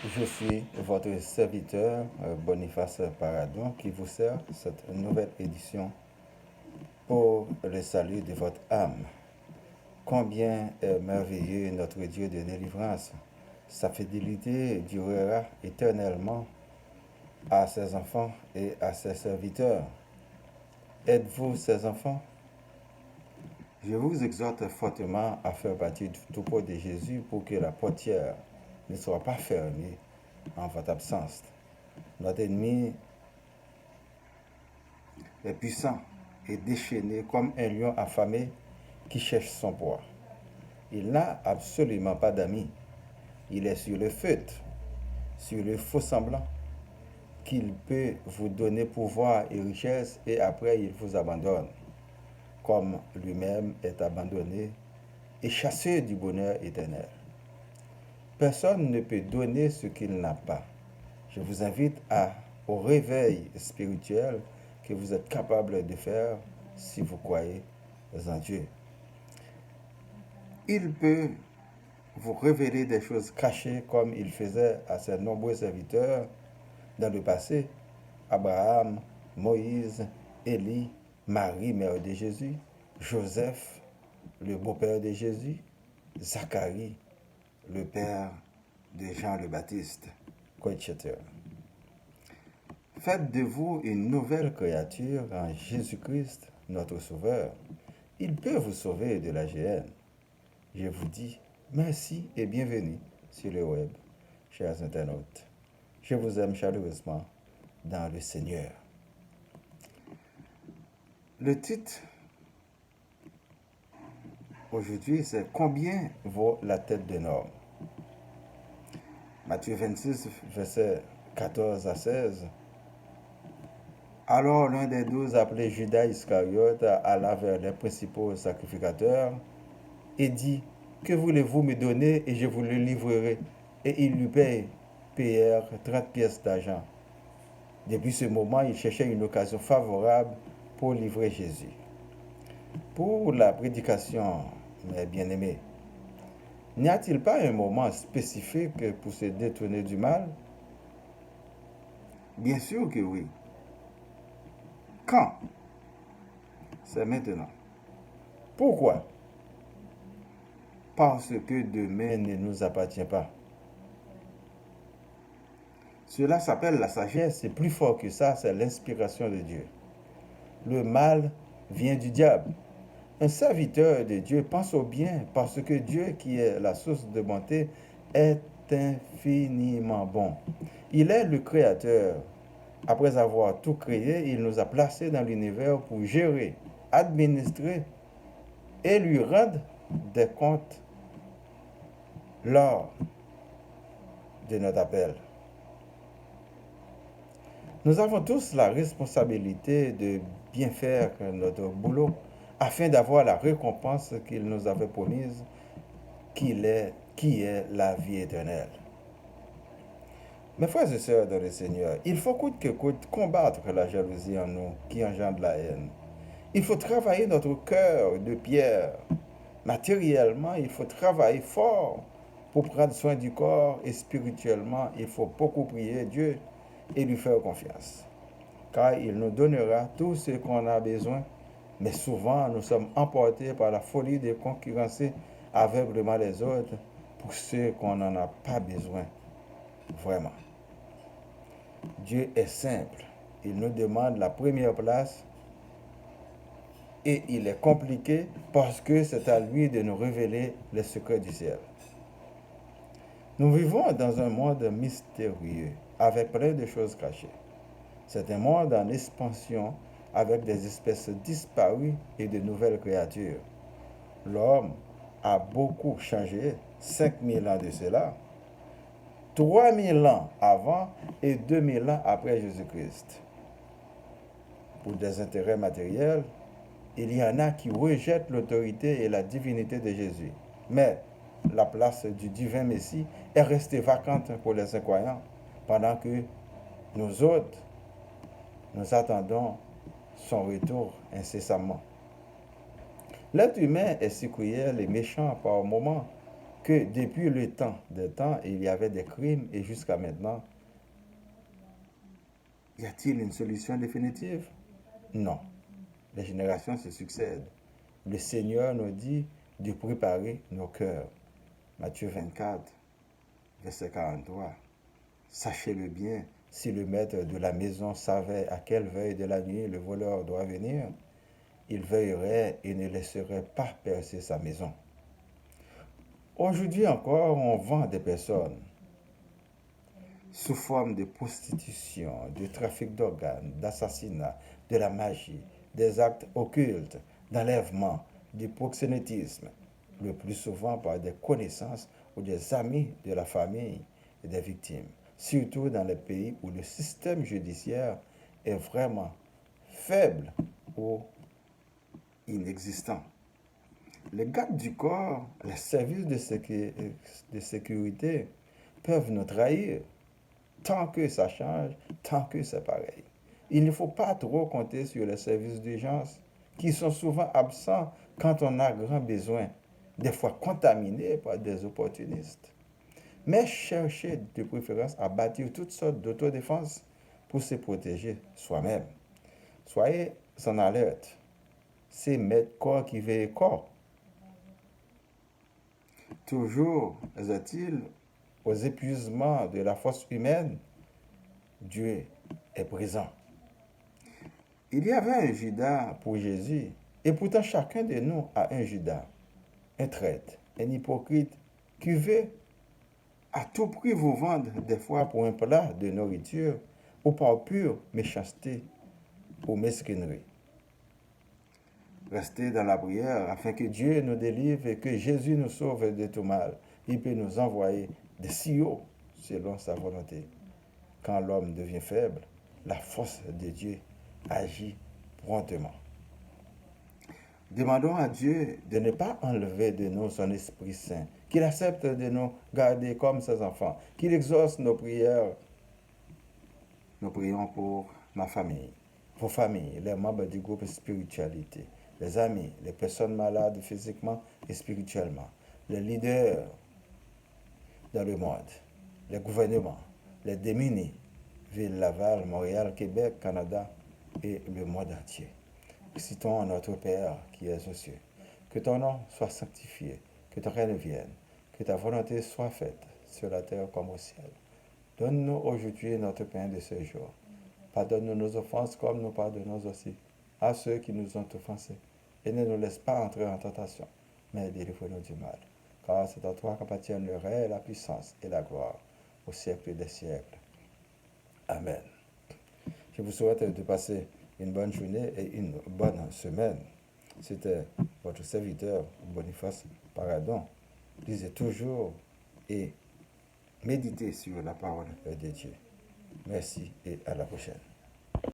Je suis votre serviteur Boniface Paradon qui vous sert cette nouvelle édition pour le salut de votre âme. Combien est merveilleux notre Dieu de délivrance. Sa fidélité durera éternellement à ses enfants et à ses serviteurs. Êtes-vous ses enfants? Je vous exhorte fortement à faire partie du troupeau de Jésus pour que la portière ne soit pas fermée en votre absence. Notre ennemi est puissant et déchaîné comme un lion affamé qui cherche son proie. Il n'a absolument pas d'amis. Il est sur le feutre, sur le faux semblant, qu'il peut vous donner pouvoir et richesse et après il vous abandonne, comme lui-même est abandonné et chassé du bonheur éternel. Personne ne peut donner ce qu'il n'a pas. Je vous invite au réveil spirituel que vous êtes capable de faire si vous croyez en Dieu. Il peut vous révéler des choses cachées comme il faisait à ses nombreux serviteurs dans le passé, Abraham, Moïse, Élie, Marie, mère de Jésus, Joseph, le beau-père de Jésus, Zacharie, le père de Jean le Baptiste, etc. Faites de vous une nouvelle créature en Jésus-Christ, notre Sauveur. Il peut vous sauver de la géhenne. Je vous dis merci et bienvenue sur le web, chers internautes. Je vous aime chaleureusement dans le Seigneur. Le titre aujourd'hui, c'est Combien vaut la tête d'un homme? Matthieu 26, versets 14 à 16. Alors l'un des 12, appelé Judas Iscariote, alla vers les principaux sacrificateurs et dit, que voulez-vous me donner et je vous le livrerai? Et ils lui payèrent 30 pièces d'argent. Depuis ce moment, il cherchait une occasion favorable pour livrer Jésus. Pour la prédication, mes bien-aimés, n'y a-t-il pas un moment spécifique pour se détourner du mal? Bien sûr que oui. Quand? C'est maintenant. Pourquoi? Parce que demain ne nous appartient pas. Cela s'appelle la sagesse, c'est plus fort que ça, c'est l'inspiration de Dieu. Le mal vient du diable. Un serviteur de Dieu pense au bien parce que Dieu, qui est la source de bonté, est infiniment bon. Il est le créateur. Après avoir tout créé, il nous a placés dans l'univers pour gérer, administrer et lui rendre des comptes lors de notre appel. Nous avons tous la responsabilité de bien faire notre boulot afin d'avoir la récompense qu'il nous avait promise, qui est la vie éternelle. Mes frères et sœurs dans le Seigneur, il faut coûte que coûte combattre la jalousie en nous qui engendre la haine. Il faut travailler notre cœur de pierre. Matériellement, il faut travailler fort pour prendre soin du corps et spirituellement, il faut beaucoup prier Dieu et lui faire confiance. Car il nous donnera tout ce qu'on a besoin, mais souvent nous sommes emportés par la folie de concurrencer aveuglement les autres pour ce qu'on n'en a pas besoin. Vraiment. Dieu est simple. Il nous demande la première place et il est compliqué parce que c'est à lui de nous révéler les secrets du ciel. Nous vivons dans un monde mystérieux, avec plein de choses cachées. C'est un monde en expansion, avec des espèces disparues et de nouvelles créatures. L'homme a beaucoup changé, 5000 ans de cela, 3000 ans avant et 2000 ans après Jésus-Christ. Pour des intérêts matériels, il y en a qui rejettent l'autorité et la divinité de Jésus. Mais la place du divin Messie est restée vacante pour les incroyants, pendant que nous autres, nous attendons son retour incessamment. L'être humain est si cruel et méchant par moments que depuis le temps des temps, il y avait des crimes et jusqu'à maintenant, y a-t-il une solution définitive? Non. Les générations se succèdent. Le Seigneur nous dit de préparer nos cœurs. Matthieu 24, verset 43. Sachez-le bien, si le maître de la maison savait à quelle veille de la nuit le voleur doit venir, il veillerait et ne laisserait pas percer sa maison. Aujourd'hui encore, on vend des personnes sous forme de prostitution, de trafic d'organes, d'assassinat, de la magie, des actes occultes, d'enlèvement, du proxénétisme, le plus souvent par des connaissances ou des amis de la famille et des victimes, surtout dans les pays où le système judiciaire est vraiment faible ou inexistant. Les gardes du corps, les services de sécurité peuvent nous trahir tant que ça change, tant que c'est pareil. Il ne faut pas trop compter sur les services d'urgence qui sont souvent absents quand on a grand besoin, des fois contaminés par des opportunistes. Mais chercher de préférence à bâtir toutes sortes d'autodéfense pour se protéger soi-même. Soyez en alerte. C'est maître corps qui veille corps. Toujours est-il aux épuisements de la force humaine, Dieu est présent. Il y avait un Judas pour Jésus, et pourtant chacun de nous a un Judas, un traître, un hypocrite qui veut à tout prix vous vendre des fois pour un plat de nourriture ou par pure méchanceté ou mesquinerie. Restez dans la prière afin que Dieu nous délivre et que Jésus nous sauve de tout mal. Il peut nous envoyer des signaux selon sa volonté. Quand l'homme devient faible, la force de Dieu agit promptement. Demandons à Dieu de ne pas enlever de nous son Esprit Saint, qu'il accepte de nous garder comme ses enfants, qu'il exauce nos prières. Nous prions pour ma famille, vos familles, les membres du groupe Spiritualité, les amis, les personnes malades physiquement et spirituellement, les leaders dans le monde, les gouvernements, les démunis, Ville, Laval, Montréal, Québec, Canada et le monde entier. Citons notre Père qui est aux cieux. Que ton nom soit sanctifié, que ton règne vienne, que ta volonté soit faite sur la terre comme au ciel. Donne-nous aujourd'hui notre pain de ce jour. Pardonne-nous nos offenses comme nous pardonnons aussi à ceux qui nous ont offensés. Et ne nous laisse pas entrer en tentation, mais délivre-nous du mal. Car c'est à toi qu'appartiennent le règne, la puissance et la gloire au siècle des siècles. Amen. Je vous souhaite de passer une bonne journée et une bonne semaine. C'était votre serviteur Boniface Paradon. Lisez toujours et méditez sur la parole de Dieu. Merci et à la prochaine.